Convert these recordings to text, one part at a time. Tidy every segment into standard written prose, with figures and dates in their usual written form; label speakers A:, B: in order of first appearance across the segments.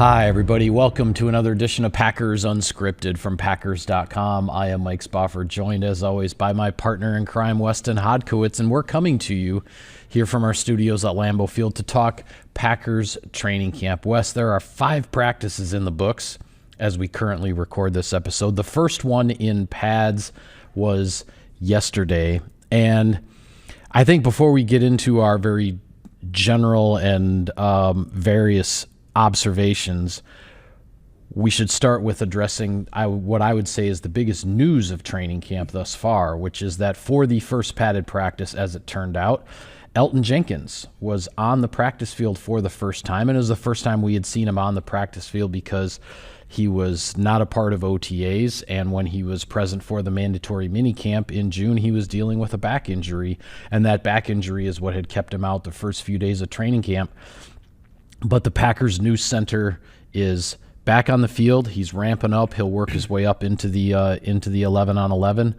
A: Hi, everybody. Welcome to another edition of Packers Unscripted from Packers.com. I am Mike Spofford, joined as always by my partner in crime, Weston Hodkowitz, and we're coming to you here from our studios at Lambeau Field to talk Packers training camp. Wes, there are 5 practices in the books as we currently record this episode. The first one in pads was yesterday, and I think before we get into our very general and various observations, we should start with addressing what I would say is the biggest news of training camp thus far, which is that for the first padded practice, as it turned out, Elgton Jenkins was on the practice field for the first time, and it was the first time we had seen him on the practice field because he was not a part of OTAs, and when he was present for the mandatory minicamp in June, he was dealing with a back injury, and that back injury is what had kept him out the first few days of training camp. But the Packers news center is back on the field. He's ramping up. He'll work his way up into the 11-on-11.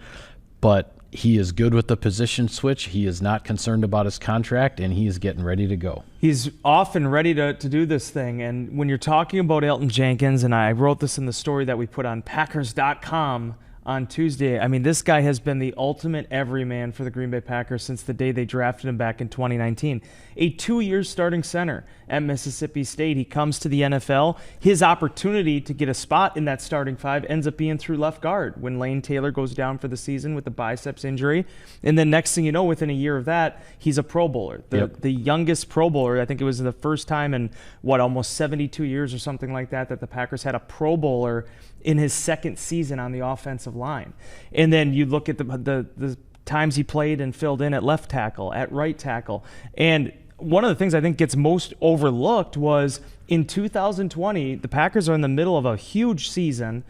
A: But he is good with the position switch. He is not concerned about his contract, and he is getting ready to go.
B: He's off and ready to do this thing. And when you're talking about Elgton Jenkins, and I wrote this in the story that we put on Packers.com on Tuesday, I mean, this guy has been the ultimate everyman for the Green Bay Packers since the day they drafted him back in 2019. A 2-year starting center at Mississippi State. He comes to the NFL. His opportunity to get a spot in that starting 5 ends up being through left guard when Lane Taylor goes down for the season with a biceps injury. And then next thing you know, within a year of that, he's a Pro Bowler. The youngest Pro Bowler. I think it was the first time in, almost 72 years or something like that the Packers had a Pro Bowler in his second season on the offensive line. And then you look at the times he played and filled in at left tackle, at right tackle. And one of the things I think gets most overlooked was in 2020, the Packers are in the middle of a huge season,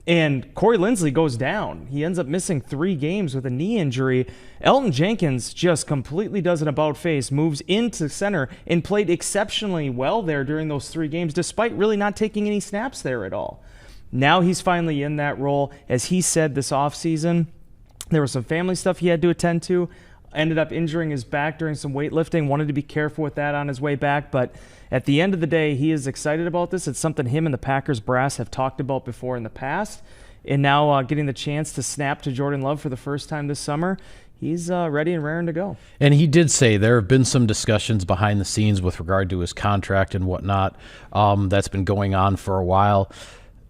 B: and Corey Linsley goes down. He ends up missing 3 games with a knee injury. Elgton Jenkins just completely does an about-face, moves into center, and played exceptionally well there during those 3 games, despite really not taking any snaps there at all. Now he's finally in that role. As he said this offseason, there was some family stuff he had to attend to, ended up injuring his back during some weightlifting, wanted to be careful with that on his way back, but at the end of the day, he is excited about this. It's something him and the Packers brass have talked about before in the past, and now getting the chance to snap to Jordan Love for the first time this summer, he's ready and raring to go. And
A: he did say there have been some discussions behind the scenes with regard to his contract and whatnot. That's been going on for a while.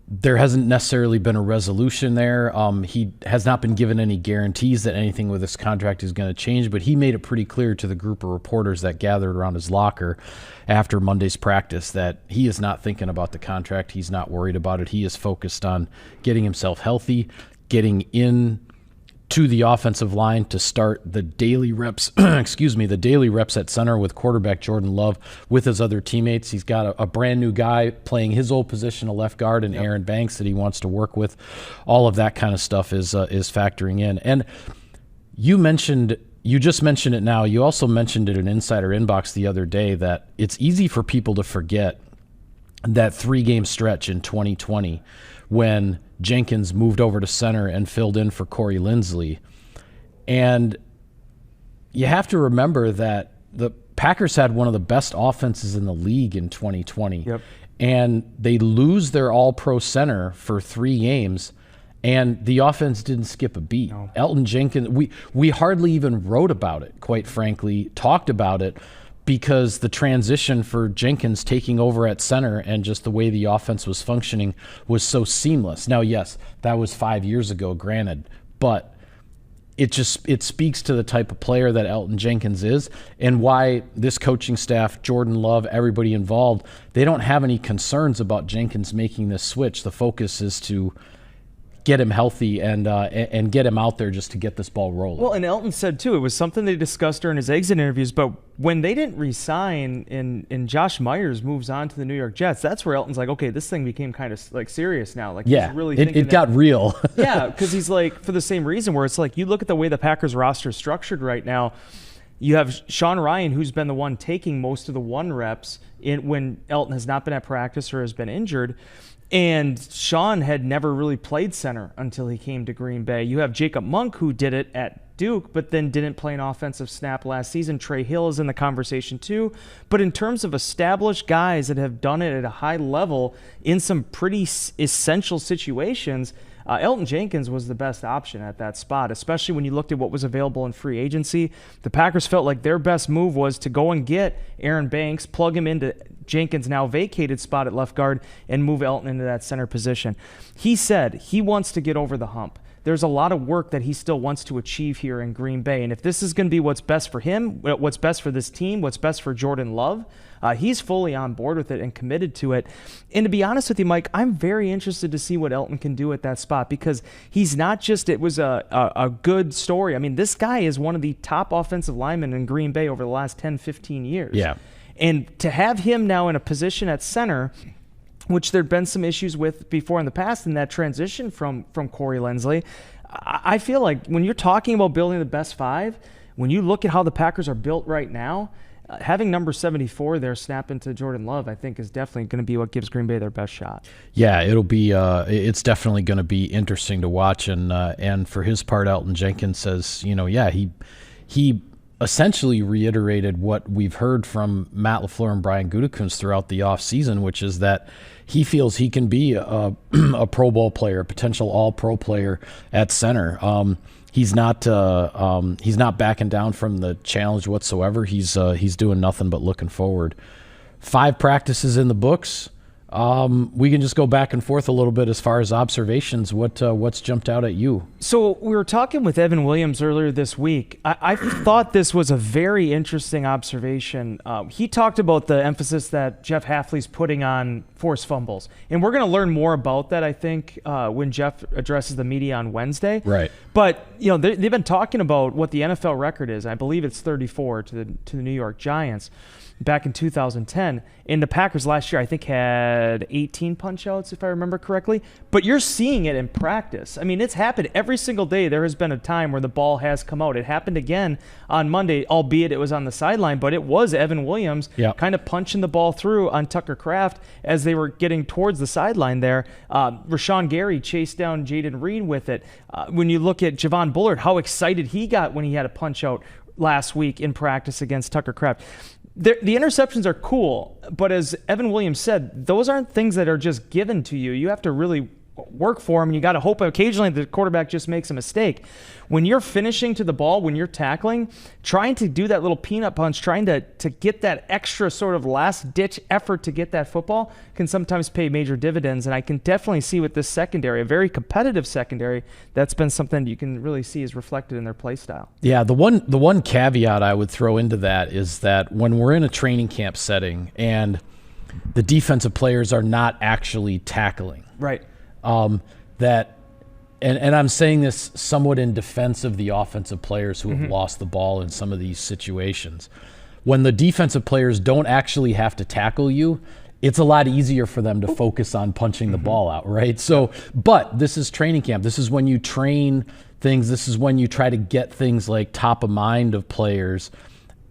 A: There hasn't necessarily been a resolution there. He has not been given any guarantees that anything with his contract is going to change, but he made it pretty clear to the group of reporters that gathered around his locker after Monday's practice that he is not thinking about the contract. He's not worried about it. He is focused on getting himself healthy, getting in to the offensive line to start the daily reps, the daily reps at center with quarterback Jordan Love with his other teammates. He's got a brand new guy playing his old position of left guard and Aaron Banks that he wants to work with. All of that kind of stuff is factoring in. And you just mentioned it now. You also mentioned it in Insider Inbox the other day that it's easy for people to forget that 3-game stretch in 2020 when Jenkins moved over to center and filled in for Corey Linsley. And you have to remember that the Packers had one of the best offenses in the league in 2020.
B: Yep.
A: And they lose their all-pro center for 3 games, and the offense didn't skip a beat.
B: No.
A: Elgton Jenkins, we hardly even wrote about it, quite frankly, talked about it, because the transition for Jenkins taking over at center and just the way the offense was functioning was so seamless. Now, yes, that was 5 years ago, granted, but it speaks to the type of player that Elgton Jenkins is and why this coaching staff, Jordan Love, everybody involved, they don't have any concerns about Jenkins making this switch. The focus is to get him healthy and get him out there just to get this ball rolling.
B: Well, and Elgton said, too, it was something they discussed during his exit interviews, but when they didn't re-sign and Josh Myers moves on to the New York Jets, that's where Elton's like, okay, this thing became kind of like serious now. Like,
A: yeah,
B: he's really
A: it got real.
B: Yeah, because he's like, for the same reason where it's like, you look at the way the Packers roster is structured right now, you have Sean Ryan, who's been the one taking most of the 1 reps when Elgton has not been at practice or has been injured. And Sean had never really played center until he came to Green Bay. You have Jacob Monk, who did it at Duke, but then didn't play an offensive snap last season. Trey Hill is in the conversation too. But in terms of established guys that have done it at a high level in some pretty essential situations, Elgton Jenkins was the best option at that spot, especially when you looked at what was available in free agency. The Packers felt like their best move was to go and get Aaron Banks, plug him into Jenkins' now vacated spot at left guard, and move Elgton into that center position. He said he wants to get over the hump. There's a lot of work that he still wants to achieve here in Green Bay. And if this is going to be what's best for him, what's best for this team, what's best for Jordan Love, he's fully on board with it and committed to it. And to be honest with you, Mike, I'm very interested to see what Elgton can do at that spot, because he's not just, it was a good story. I mean, this guy is one of the top offensive linemen in Green Bay over the last 10, 15 years.
A: Yeah.
B: And to have him now in a position at center, which there'd been some issues with before in the past in that transition from Corey Lensley, I feel like when you're talking about building the best five, when you look at how the Packers are built right now, having number 74 there snap into Jordan Love, I think, is definitely going to be what gives Green Bay their best shot.
A: Yeah, it'll be. It's definitely going to be interesting to watch. And for his part, Elgton Jenkins says, he essentially reiterated what we've heard from Matt LaFleur and Brian Gutekunst throughout the offseason, which is that he feels he can be a Pro Bowl player, a potential All-Pro player at center. He's not backing down from the challenge whatsoever. He's doing nothing but looking forward. 5 practices in the books. We can just go back and forth a little bit as far as observations. What's jumped out at you? So
B: we were talking with Evan Williams earlier this week. I thought this was a very interesting observation. He talked about the emphasis that Jeff Hafley's putting on forced fumbles. And we're going to learn more about that, I think, when Jeff addresses the media on Wednesday.
A: Right.
B: But, they've been talking about what the NFL record is. I believe it's 34 to the New York Giants back in 2010. And the Packers last year, I think, had 18 punch-outs, if I remember correctly. But you're seeing it in practice. I mean, it's happened every single day. There has been a time where the ball has come out. It happened again on Monday, albeit it was on the sideline, but it was Evan Williams kind of punching the ball through on Tucker Kraft as they were getting towards the sideline there. Rashawn Gary chased down Jaden Reed with it. When you look at Javon Bullard, how excited he got when he had a punch-out last week in practice against Tucker Kraft. The interceptions are cool, but as Evan Williams said, those aren't things that are just given to you. You have to really work for them, and you got to hope occasionally the quarterback just makes a mistake. When you're finishing to the ball, when you're tackling, trying to do that little peanut punch, trying to get that extra sort of last-ditch effort to get that football can sometimes pay major dividends, and I can definitely see with this secondary, a very competitive secondary, that's been something you can really see is reflected in their play style.
A: Yeah, the one caveat I would throw into that is that when we're in a training camp setting and the defensive players are not actually tackling,
B: right?
A: And I'm saying this somewhat in defense of the offensive players who have lost the ball in some of these situations. When the defensive players don't actually have to tackle you, it's a lot easier for them to focus on punching the ball out, right? So, but this is training camp. This is when you train things. This is when you try to get things like top of mind of players.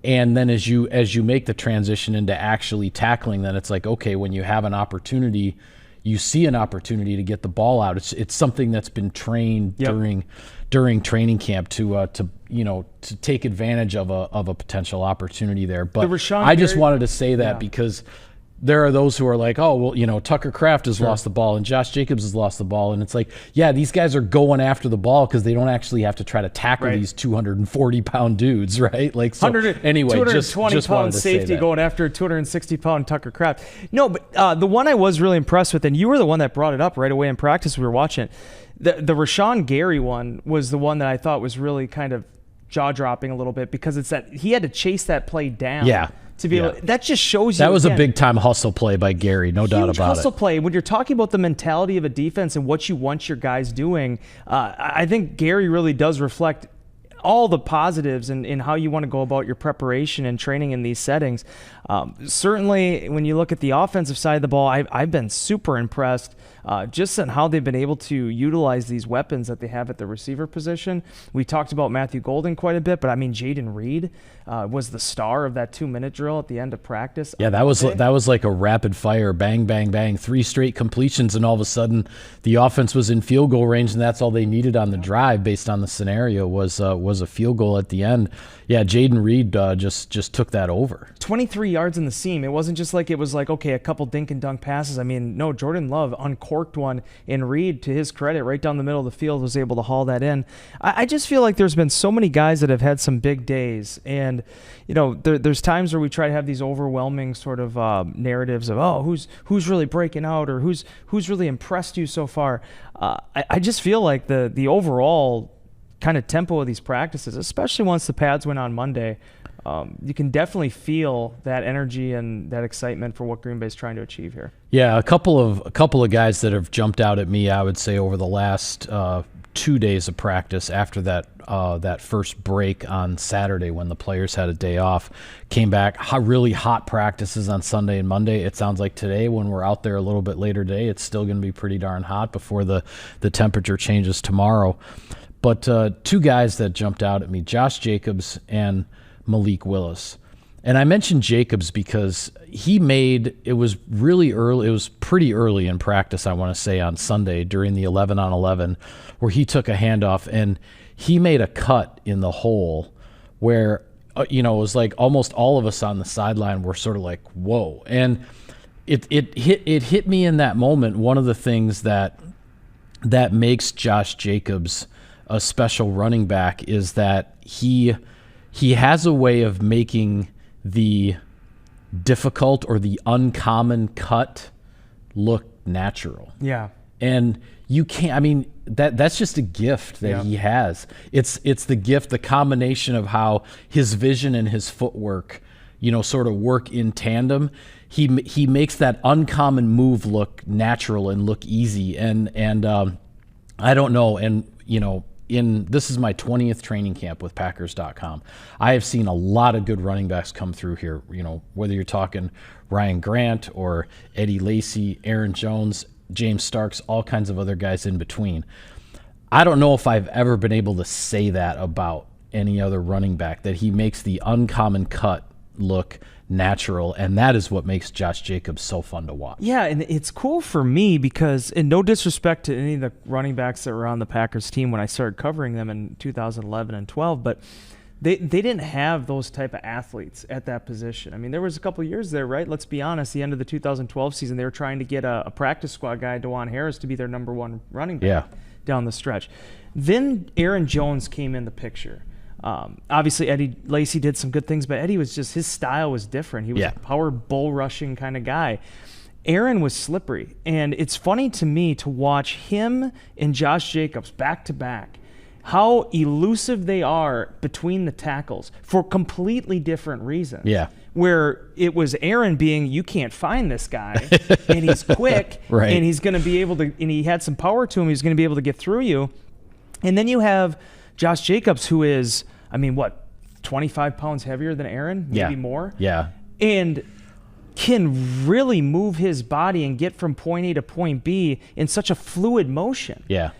A: And then as you make the transition into actually tackling, then it's like, okay, when you have an opportunity, you see an opportunity to get the ball out. It's something that's been trained during training camp to take advantage of a potential opportunity there. But I just wanted to say that because there are those who are like, oh, well, Tucker Kraft has lost the ball and Josh Jacobs has lost the ball. And it's like, yeah, these guys are going after the ball because they don't actually have to try to tackle these 240-pound dudes, right? Like, so anyway,
B: 220-pound safety going after a 260-pound Tucker Kraft. No, but the one I was really impressed with, and you were the one that brought it up right away in practice, we were watching it. The Rashawn Gary one was the one that I thought was really kind of jaw-dropping a little bit because it's that he had to chase that play down.
A: Yeah.
B: To be able, that just shows you
A: that was a big time hustle play by Gary, no doubt about it.
B: Hustle play. When you're talking about the mentality of a defense and what you want your guys doing, I think Gary really does reflect all the positives in how you want to go about your preparation and training in these settings. Certainly, when you look at the offensive side of the ball, I've been super impressed just on how they've been able to utilize these weapons that they have at the receiver position. We talked about Matthew Golden quite a bit, but I mean, Jaden Reed was the star of that 2-minute drill at the end of practice.
A: Yeah, that was like a rapid fire, bang, bang, bang, 3 straight completions, and all of a sudden the offense was in field goal range, and that's all they needed on the drive based on the scenario was a field goal at the end. Yeah, Jaden Reed just took that over.
B: 23 yards in the seam. It wasn't just like it was like, okay, a couple dink and dunk passes. I mean, no, Jordan Love uncorked one, and Reed, to his credit, right down the middle of the field, was able to haul that in. I just feel like there's been so many guys that have had some big days, and there's times where we try to have these overwhelming sort of narratives of, oh, who's really breaking out, or who's really impressed you so far. I just feel like the overall kind of tempo of these practices, especially once the pads went on Monday, you can definitely feel that energy and that excitement for what Green Bay's trying to achieve here.
A: Yeah, a couple of guys that have jumped out at me, I would say, over the last 2 days of practice after that first break on Saturday when the players had a day off, came back, really hot practices on Sunday and Monday. It sounds like today, when we're out there a little bit later today, it's still going to be pretty darn hot before the temperature changes tomorrow. But 2 guys that jumped out at me, Josh Jacobs and Malik Willis. And I mentioned Jacobs because it was really early. It was pretty early in practice, I want to say, on Sunday during the 11-on-11, where he took a handoff and he made a cut in the hole where, it was like almost all of us on the sideline were sort of like, whoa. And it hit me in that moment. One of the things that makes Josh Jacobs a special running back is that he has a way of making the difficult or the uncommon cut look natural.
B: Yeah.
A: And you can't, I mean, that's just a gift that he has. It's the gift, the combination of how his vision and his footwork, sort of work in tandem. He makes that uncommon move look natural and look easy. And I don't know. And, this is my 20th training camp with Packers.com. I have seen a lot of good running backs come through here, whether you're talking Ryan Grant or Eddie Lacy, Aaron Jones, James Starks, all kinds of other guys in between. I don't know if I've ever been able to say that about any other running back, that he makes the uncommon cut look natural, and that is what makes Josh Jacobs so fun to watch.
B: Yeah, and it's cool for me because, and no disrespect to any of the running backs that were on the Packers team when I started covering them in 2011 and 12, but they didn't have those type of athletes at that position. I mean, there was a couple of years there, right? Let's be honest, the end of the 2012 season, they were trying to get a practice squad guy, DeJuan Harris, to be their number 1 running back down the stretch. Then Aaron Jones came in the picture. Obviously, Eddie Lacy did some good things, but Eddie was just, his style was different. He was a power bull rushing kind of guy. Aaron was slippery, and it's funny to me to watch him and Josh Jacobs back to back, how elusive they are between the tackles for completely different reasons.
A: Yeah.
B: Where it was Aaron being, you can't find this guy, and he's quick,
A: right,
B: and he's going to be able to, and he had some power to him, he's going to be able to get through you. And then you have Josh Jacobs, who is, 25 pounds heavier than Aaron, maybe more.
A: Yeah.
B: And can really move his body and get from point A to point B in such a fluid motion.
A: Yeah.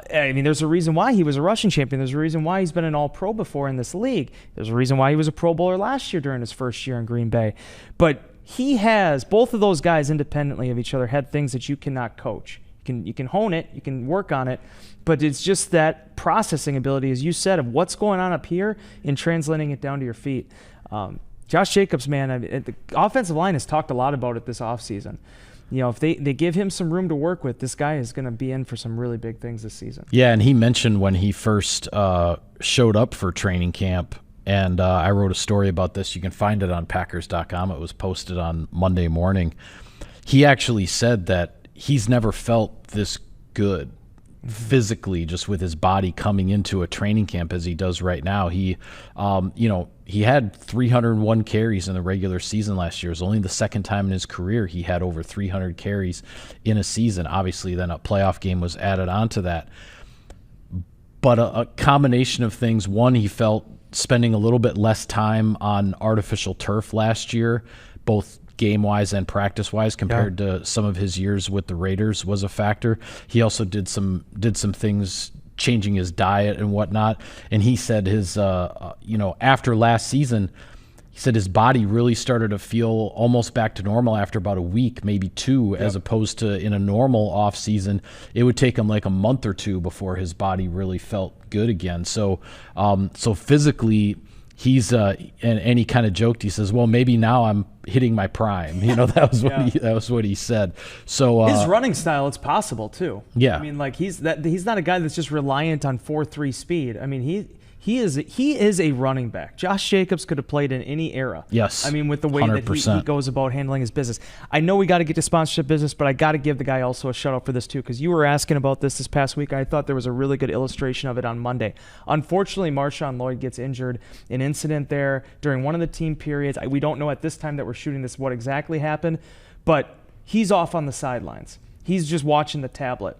B: There's a reason why he was a rushing champion. There's a reason why he's been an all-pro before in this league. There's a reason why he was a Pro Bowler last year during his first year in Green Bay. But he has, both of those guys independently of each other, had things that you cannot coach. You can hone it, you can work on it, but it's just that processing ability, as you said, of what's going on up here and translating it down to your feet. Josh Jacobs, man, the offensive line has talked a lot about it this offseason. If they give him some room to work with, this guy is going to be in for some really big things this season.
A: Yeah, and he mentioned when he first showed up for training camp, and I wrote a story about this. You can find it on Packers.com. It was posted on Monday morning. He actually said that he's never felt this good physically, just with his body coming into a training camp as he does right now. He had 301 carries in the regular season last year. It was only the second time in his career he had over 300 carries in a season. Obviously, then a playoff game was added onto that. but a combination of things. One, he felt spending a little bit less time on artificial turf last year, both game-wise and practice-wise, compared to some of his years with the Raiders was a factor. He also did some things, changing his diet and whatnot. And he said his, after last season, he said his body really started to feel almost back to normal after about a week, maybe two, as opposed to in a normal off season, it would take him like a month or two before his body really felt good again. So physically, he's and he kind of joked. He says, "Well, maybe now I'm hitting my prime." That was what he said. So
B: his running style, it's possible too.
A: Yeah,
B: I mean, like he's not a guy that's just reliant on 4.3 speed. I mean, he is a running back. Josh Jacobs could have played in any era.
A: Yes.
B: I mean, with the way 100%. that he goes about handling his business. I know we got to get to sponsorship business, but I got to give the guy also a shout out for this too, because you were asking about this past week. I thought there was a really good illustration of it on Monday. Unfortunately, Marshawn Lloyd gets injured. An incident there during one of the team periods. We don't know at this time that we're shooting this what exactly happened, but he's off on the sidelines. He's just watching the tablet.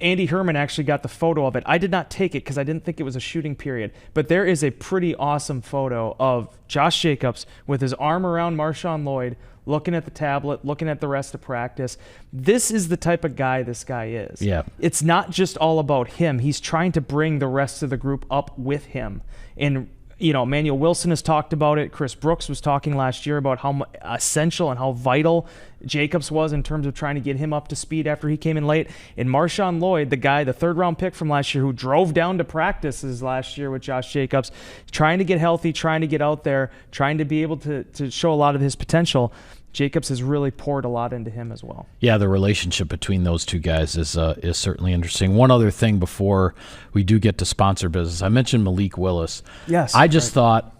B: Andy Herman actually got the photo of it. I did not take it because I didn't think it was a shooting period. But there is a pretty awesome photo of Josh Jacobs with his arm around Marshawn Lloyd, looking at the tablet, looking at the rest of practice. This is the type of guy this guy is.
A: Yeah.
B: It's not just all about him. He's trying to bring the rest of the group up with him. And Emmanuel Wilson has talked about it. Chris Brooks was talking last year about how essential and how vital Jacobs was in terms of trying to get him up to speed after he came in late. And Marshawn Lloyd, the guy, the third-round pick from last year who drove down to practices last year with Josh Jacobs, trying to get healthy, trying to get out there, trying to be able to show a lot of his potential. Jacobs has really poured a lot into him as well.
A: Yeah, the relationship between those two guys is certainly interesting. One other thing before we do get to sponsor business, I mentioned Malik Willis.
B: Yes.
A: I just thought,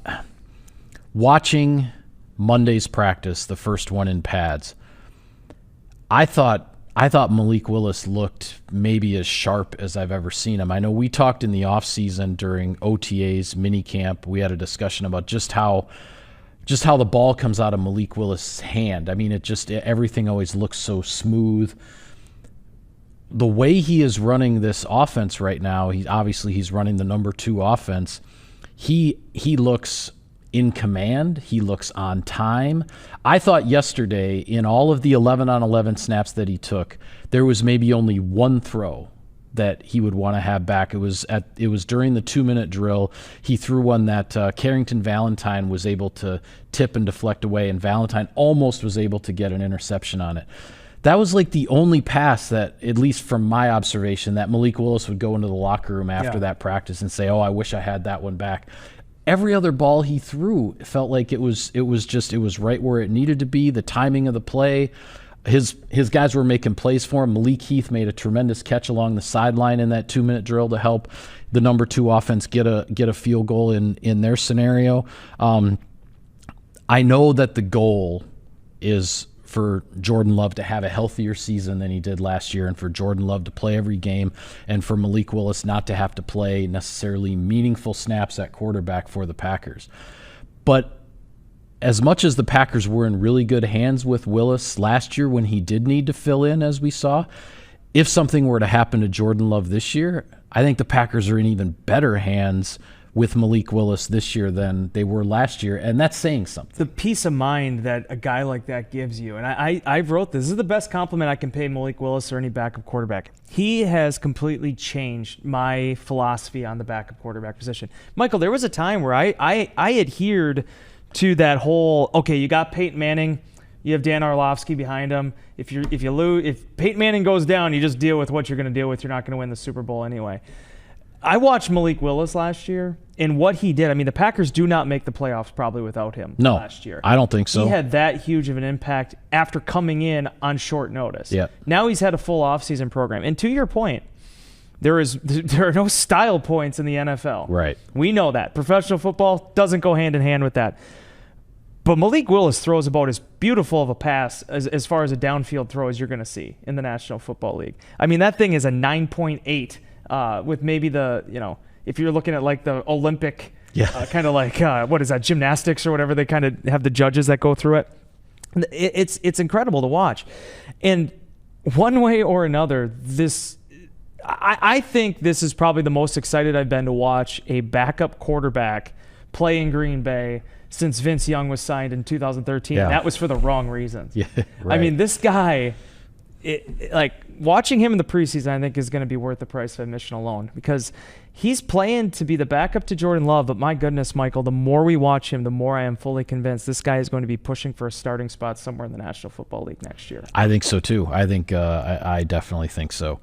A: watching Monday's practice, the first one in pads, I thought Malik Willis looked maybe as sharp as I've ever seen him. I know we talked in the offseason during OTAs, minicamp. We had a discussion about just how the ball comes out of Malik Willis' hand. I mean, everything always looks so smooth. The way he is running this offense right now, he's running the number 2 offense. He looks in command. He looks on time. I thought yesterday, in all of the 11-on-11 snaps that he took, there was maybe only one throw that he would want to have back. It was during the 2-minute drill. He threw one that Carrington Valentine was able to tip and deflect away, and Valentine almost was able to get an interception on it. That was like the only pass that, at least from my observation, that Malik Willis would go into the locker room after that practice and say, "Oh, I wish I had that one back." Every other ball he threw felt like it was right where it needed to be. The timing of the play, his guys were making plays for him. Malik Heath made a tremendous catch along the sideline in that 2-minute drill to help the number 2 offense get a field goal in their scenario. I know that the goal is for Jordan Love to have a healthier season than he did last year, and for Jordan Love to play every game, and for Malik Willis not to have to play necessarily meaningful snaps at quarterback for the Packers. But as much as the Packers were in really good hands with Willis last year when he did need to fill in, as we saw, if something were to happen to Jordan Love this year, I think the Packers are in even better hands with Malik Willis this year than they were last year, and that's saying something.
B: The peace of mind that a guy like that gives you, and I wrote this is the best compliment I can pay Malik Willis or any backup quarterback. He has completely changed my philosophy on the backup quarterback position. Michael, there was a time where I adhered to that whole, okay, you got Peyton Manning, you have Dan Orlovsky behind him. If Peyton Manning goes down, you just deal with what you're going to deal with. You're not going to win the Super Bowl anyway. I watched Malik Willis last year, and what he did, I mean, the Packers do not make the playoffs probably without him last year.
A: I don't think so.
B: He had that huge of an impact after coming in on short notice.
A: Yeah.
B: Now he's had a full offseason program. And to your point, there are no style points in the NFL.
A: Right.
B: We know that. Professional football doesn't go hand in hand with that. But Malik Willis throws about as beautiful of a pass as far as a downfield throw as you're going to see in the National Football League. I mean, that thing is a 9.8 with maybe if you're looking at like the Olympic, kind of like, what is that, gymnastics or whatever, they kind of have the judges that go through it. It's incredible to watch. And one way or another, this I think this is probably the most excited I've been to watch a backup quarterback play in Green Bay since Vince Young was signed in 2013.
A: Yeah.
B: That was for the wrong reasons.
A: Yeah, right.
B: I mean, this guy, like watching him in the preseason, I think is going to be worth the price of admission alone, because he's playing to be the backup to Jordan Love. But my goodness, Michael, the more we watch him, the more I am fully convinced this guy is going to be pushing for a starting spot somewhere in the National Football League next year.
A: I think so too. I think I definitely think so.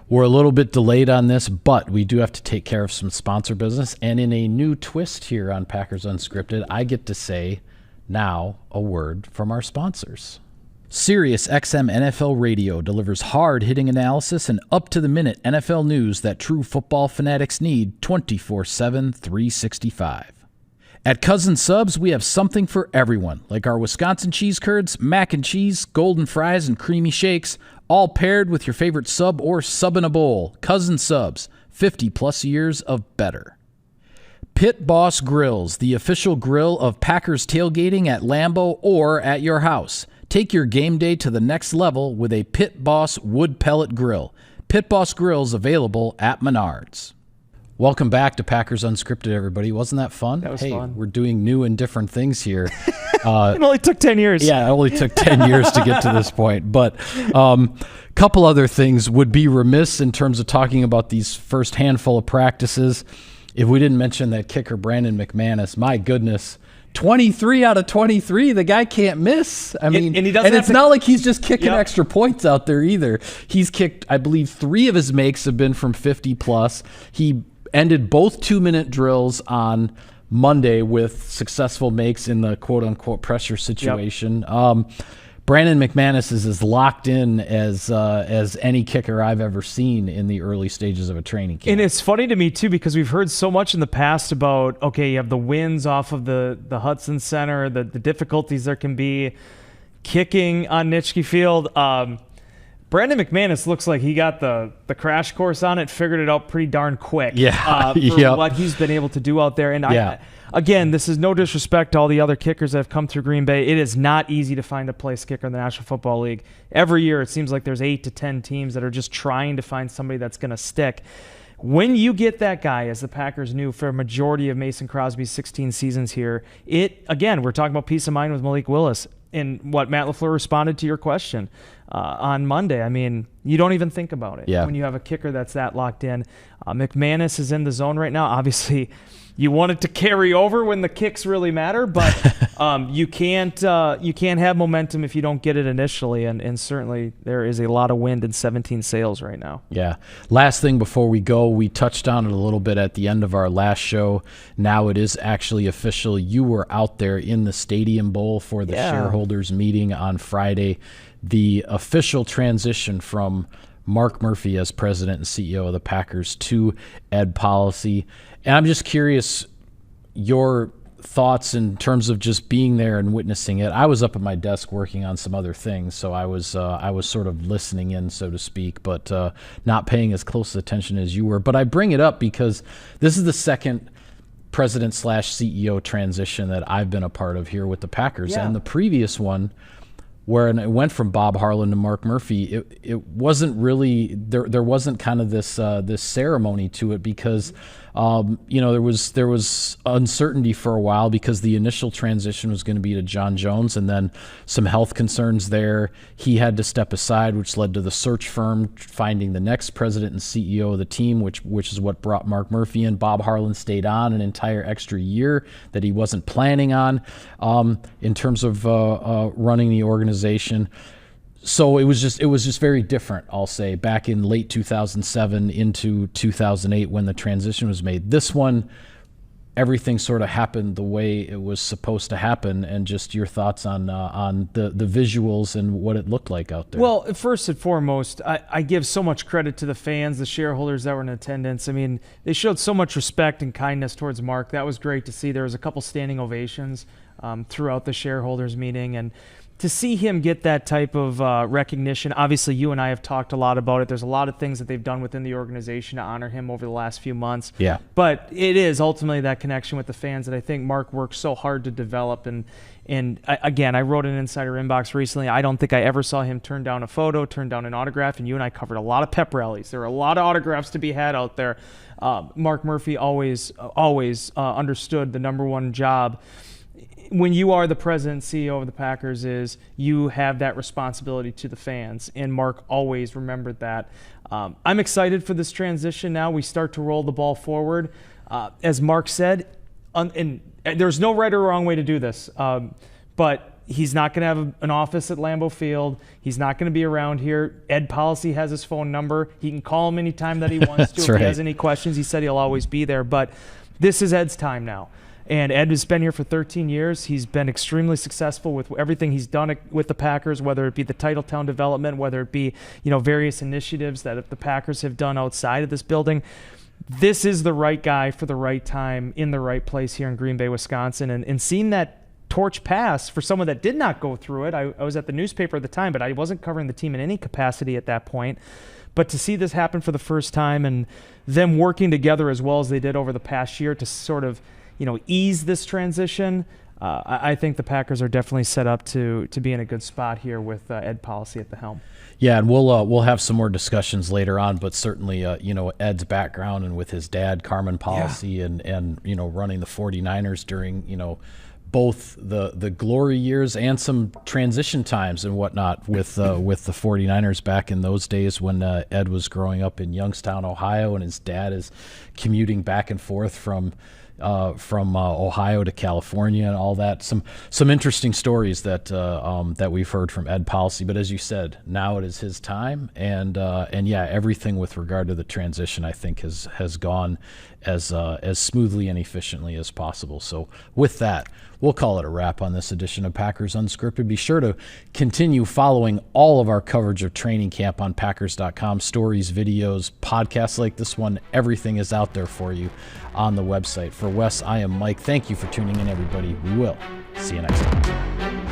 A: We're a little bit delayed on this, but we do have to take care of some sponsor business. And in a new twist here on Packers Unscripted, I get to say now a word from our sponsors. Sirius XM NFL Radio delivers hard-hitting analysis and up-to-the-minute NFL news that true football fanatics need 24/7, 365. At Cousin Subs, we have something for everyone, like our Wisconsin cheese curds, mac and cheese, golden fries, and creamy shakes, all paired with your favorite sub or sub in a bowl. Cousin Subs, 50-plus years of better. Pit Boss Grills, the official grill of Packers tailgating at Lambeau or at your house. Take your game day to the next level with a Pit Boss wood pellet grill. Pit Boss Grills available at Menards. Welcome back to Packers Unscripted, everybody. Wasn't that fun?
B: That was fun.
A: We're doing new and different things here.
B: It only took 10 years.
A: Yeah, it only took 10 years to get to this point. But couple other things. Would be remiss in terms of talking about these first handful of practices if we didn't mention that kicker, Brandon McManus. My goodness. 23 out of 23. The guy can't miss. I mean,
B: and he doesn't
A: it's not like he's just kicking
B: Yep.
A: extra points out there either. He's kicked, I believe, 3 of his makes have been from 50 plus. He ended both 2-minute drills on Monday with successful makes in the quote unquote pressure situation. Yep. Brandon McManus is as locked in as any kicker I've ever seen in the early stages of a training camp.
B: And it's funny to me, too, because we've heard so much in the past about, okay, you have the wins off of the Hudson Center, the difficulties there can be kicking on Nitschke Field. Brandon McManus looks like he got the crash course on it, figured it out pretty darn quick for what he's been able to do out there. And again, this is no disrespect to all the other kickers that have come through Green Bay. It is not easy to find a place kicker in the National Football League. Every year, it seems like there's 8 to 10 teams that are just trying to find somebody that's going to stick. When you get that guy, as the Packers knew for a majority of Mason Crosby's 16 seasons here, again, we're talking about peace of mind with Malik Willis. And what Matt LaFleur responded to your question on Monday. I mean, you don't even think about it when you have a kicker that's that locked in. McManus is in the zone right now. Obviously, you want it to carry over when the kicks really matter, but you can't have momentum if you don't get it initially. And certainly there is a lot of wind in 17 sails right now. Yeah.
A: Last thing before we go, we touched on it a little bit at the end of our last show. Now it is actually official. You were out there in the Stadium Bowl for the shareholders meeting on Friday. The official transition from Mark Murphy as president and CEO of the Packers to Ed Policy. And I'm just curious your thoughts in terms of just being there and witnessing it. I was up at my desk working on some other things, so I was sort of listening in, so to speak, but not paying as close attention as you were. But I bring it up because this is the second president/CEO transition that I've been a part of here with the Packers. And the previous one, where it went from Bob Harlan to Mark Murphy, it wasn't really there wasn't kind of this ceremony to it because there was uncertainty for a while because the initial transition was going to be to John Jones, and then some health concerns there. He had to step aside, which led to the search firm finding the next president and CEO of the team, which is what brought Mark Murphy in. Bob Harlan stayed on an entire extra year that he wasn't planning on in terms of running the organization. So it was just very different, I'll say, back in late 2007 into 2008 when the transition was made. This one, everything sort of happened the way it was supposed to happen, and just your thoughts on the visuals and what it looked like out there.
B: Well, first and foremost, I give so much credit to the fans, the shareholders that were in attendance. I mean, they showed so much respect and kindness towards Mark. That was great to see. There was a couple standing ovations throughout the shareholders meeting, and to see him get that type of recognition, obviously you and I have talked a lot about it. There's a lot of things that they've done within the organization to honor him over the last few months.
A: Yeah.
B: But it is ultimately that connection with the fans that I think Mark worked so hard to develop. And again, I wrote an Insider Inbox recently. I don't think I ever saw him turn down a photo, turn down an autograph, and you and I covered a lot of pep rallies. There were a lot of autographs to be had out there. Mark Murphy always understood the number one job when you are the president and CEO of the Packers is you have that responsibility to the fans, and Mark always remembered that. I'm excited for this transition now. We start to roll the ball forward. As Mark said, and there's no right or wrong way to do this, but he's not going to have an office at Lambeau Field. He's not going to be around here. Ed Policy has his phone number. He can call him anytime that he wants to. If he has any questions, he said he'll always be there. But this is Ed's time now. And Ed has been here for 13 years. He's been extremely successful with everything he's done with the Packers, whether it be the Titletown development, whether it be various initiatives that the Packers have done outside of this building. This is the right guy for the right time in the right place here in Green Bay, Wisconsin. And seeing that torch pass for someone that did not go through it, I was at the newspaper at the time, but I wasn't covering the team in any capacity at that point. But to see this happen for the first time and them working together as well as they did over the past year to sort of ease this transition, I think the Packers are definitely set up to be in a good spot here with Ed Policy at the helm.
A: Yeah, and we'll have some more discussions later on, but certainly Ed's background and with his dad, Carmen Policy, and running the 49ers during both the glory years and some transition times and whatnot with the 49ers back in those days when Ed was growing up in Youngstown, Ohio, and his dad is commuting back and forth from Ohio to California and all that. Some interesting stories that we've heard from Ed Policy. But as you said, now it is his time, and yeah, everything with regard to the transition I think has gone as smoothly and efficiently as possible. So with that, we'll call it a wrap on this edition of Packers Unscripted. Be sure to continue following all of our coverage of training camp on Packers.com. Stories, videos, podcasts like this one, everything is out there for you on the website. For Wes, I am Mike. Thank you for tuning in, everybody. We will see you next time.